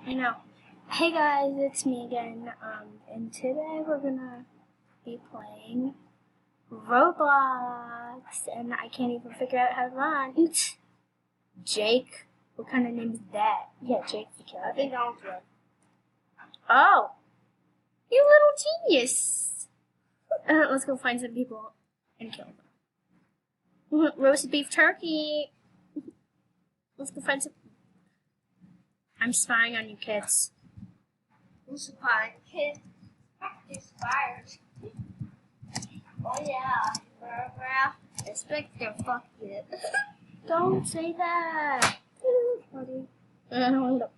I know. Hey guys, it's me again. And today we're gonna be playing Roblox, and I can't even figure out how to run. Jake, what kind of name is that? Yeah, Jake the killer. I think that one's right. Oh, you little genius! Let's go find some people and kill them. Roast beef turkey. Let's go find some. I'm spying on you kids. Who's spying? Kid. Inspired. Oh yeah. Inspector, fuck you. Don't say that. Buddy. No.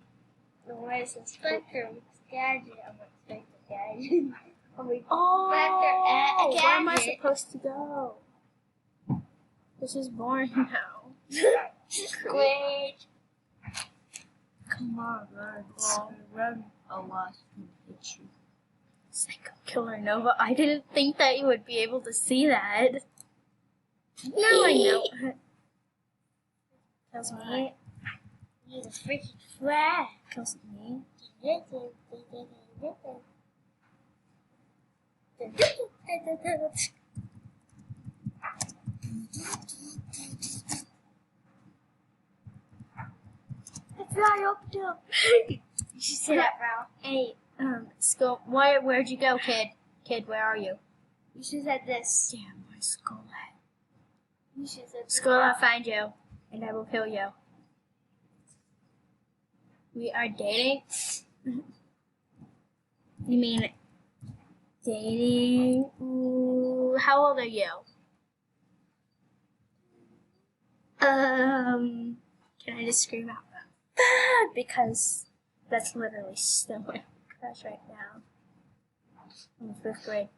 The where's Inspector Gadget? I'm Inspector Gadget. Oh, Inspector where am I Gadget. supposed to go? This is boring now. Great. Come on, run. Run. Oh, watch me hit you. Psycho Killer Nova. I didn't think that you would be able to see that. Now I know. Kills me. He's a freaking flag. Kills me. Fly up there. You should say that, bro. Hey, where'd you go, kid? Kid, where are you? You should have said this. Damn, my skull head. You should have said this. Skull, I'll find you, and I will kill you. We are dating? You mean dating? Ooh, how old are you? Can I just scream out loud? Because that's literally still my crush right now. I'm in 5th grade.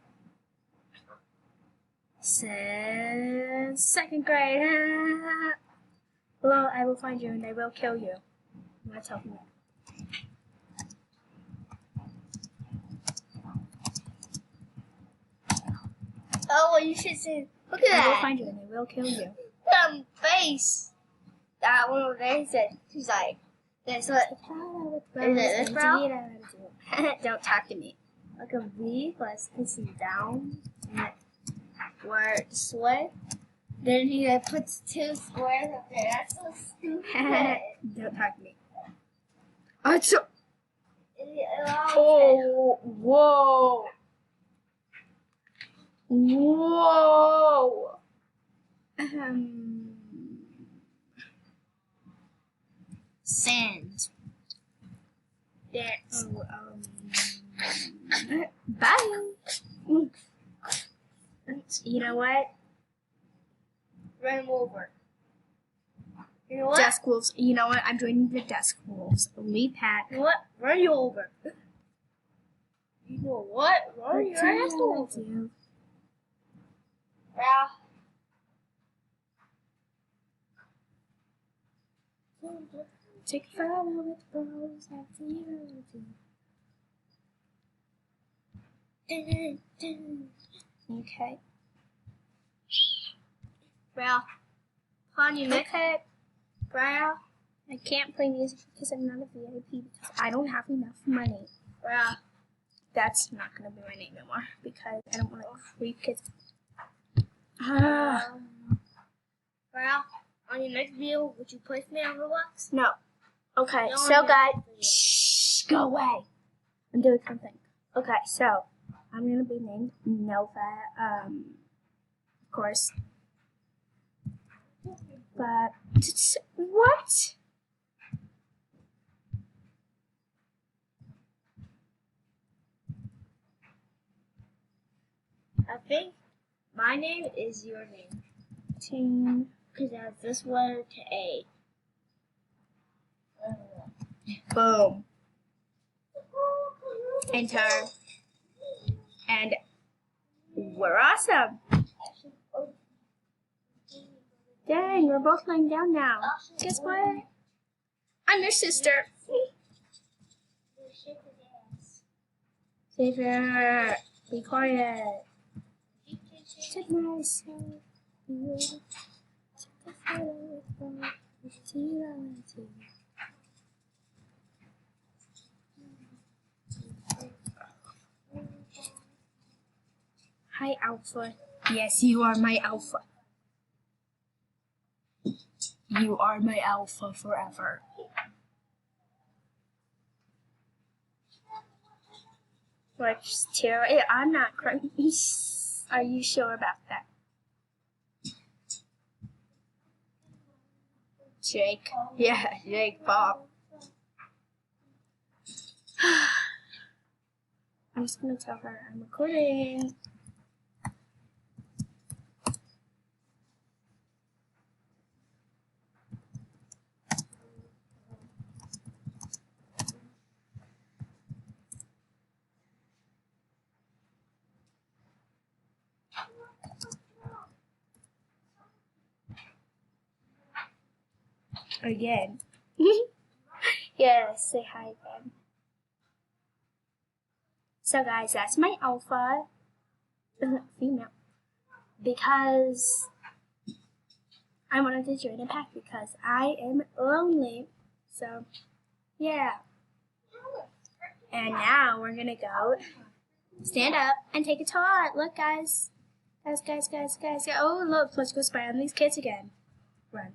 Since 2nd grade. Well, I will find you and I will kill you. I'm gonna tell him that. Oh, well, you should say, look at I will that. find you and I will kill you. Face. That one over there, he said, he's like, this what? Is it this, bro? Don't talk to me. Like a V, plus kissing down. Where this way. Then he puts 2 squares up there. That's so stupid. Don't talk to me. Oh, it's so. Oh, Whoa! Whoa! Sand. Dance. Bye. You know what? Run him over. You know what? Desk Wolves. You know what? I'm joining the Desk Wolves. Elite Pack. You know what? Run you over. You know what? Run your ass over. Yeah. Take a photo with bros. Okay. Bro. On you next. Okay. Bro. I can't play music because I'm not a VIP because I don't have enough money. Bro. That's not gonna be my name anymore because I don't want to creep kids. Bro. On your next video, would you place me on Roblox? No. Okay, No, so no. guys, shh, go away. I'm doing something. Okay, so I'm gonna be named Nova, of course. But what? I think my name is your name. Team. Because it has this letter to A. Boom. Enter. And we're awesome. Dang, we're both laying down now. Guess what? I'm your sister. Savior, be quiet. Take myself. Take a photo with Hi, Alpha. Yes, you are my Alpha. You are my Alpha forever. Which Tara, I'm not crying. Are you sure about that? Jake. Yeah, Jake Bob. I'm just gonna tell her I'm recording. Again. Yeah, say hi again. So guys, that's my Alpha. Female. Because I wanted to join a pack because I am lonely. So, yeah. And now we're gonna go stand up and take a tour. Look, guys. Guys. Oh, look, let's go spy on these kids again. Run.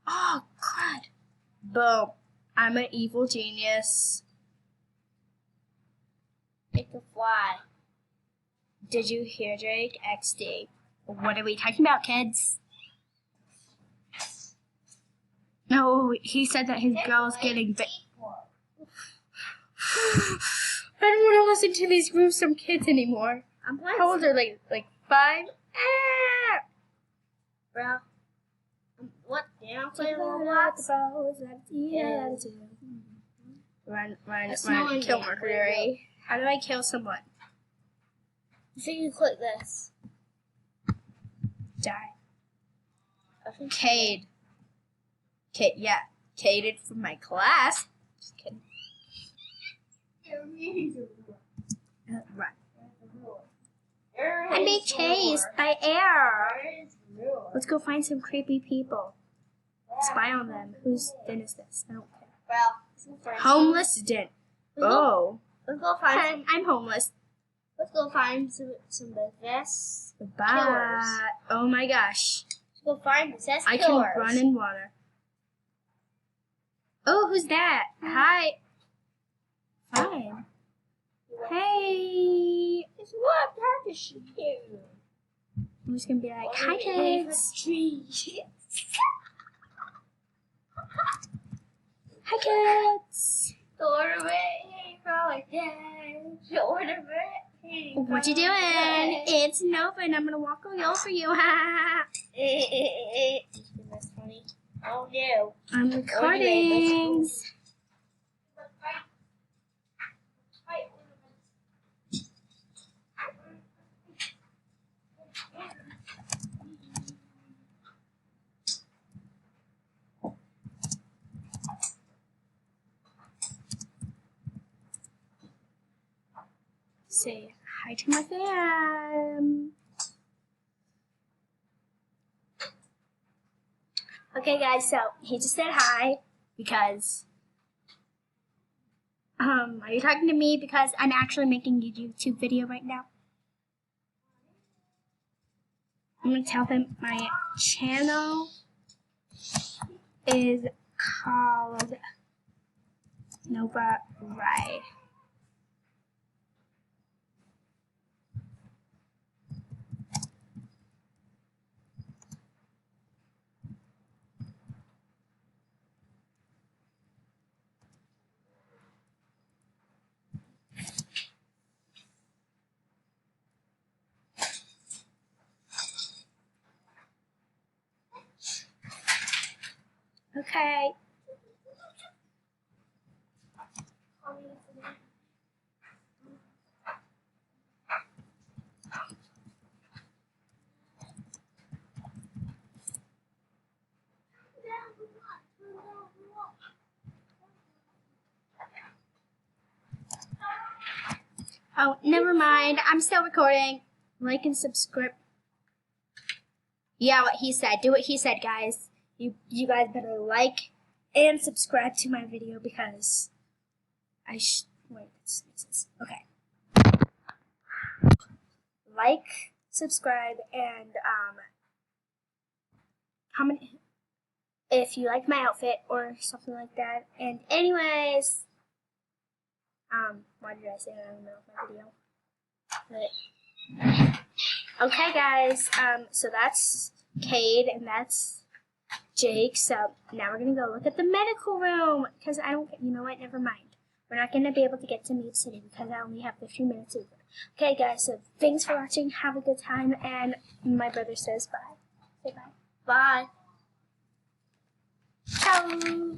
Oh, God. Boom. I'm an evil genius. It can fly. Did you hear, Drake? XD. What are we talking about, kids? No, he said that his girl's getting bit. I don't want to listen to these gruesome kids anymore. I'm playing. How old are they? Like 5? Ah! Bro. What? Damn, playing roblox? Run, kill Mercury. How do I kill someone? So you click this. Die. Cade. Yeah. Caden from my class. Just kidding. Run. I'm being chased by air. Let's go find some creepy people. Spy on them. Whose den is this? I don't care. Well, Homeless den. Oh. Let's go find. I'm homeless. Let's go find some possessed Bye. killers. Oh my gosh. Let's go find possessed I killers. can run in water. Oh, who's that? Hi. Fine. Hey. It's what purpose she do? I'm just gonna be like, hi kids. Hi kids. What you doing? It's Nova and I'm gonna walk all over you. That's funny. Oh no. I'm recording. Say hi to my fam. Okay, guys, so he just said hi because are you talking to me because I'm actually making a YouTube video right now? I'm gonna tell him my channel is called Nova Ride. Okay. Oh, never mind. I'm still recording. Like and subscribe. Yeah, what he said. Do what he said, guys. You guys better like and subscribe to my video because wait, this. Okay. like, subscribe, and comment if you like my outfit or something like that. And anyways, why did I say that in the middle of my video? But, okay, guys. So that's Cade and that's Jake. So now we're gonna go look at the medical room because I don't. You know what? Never mind. We're not gonna be able to get to Mead City because I only have 15 minutes over. Okay, guys. So thanks for watching. Have a good time. And my brother says bye. Say bye. Bye. Ciao.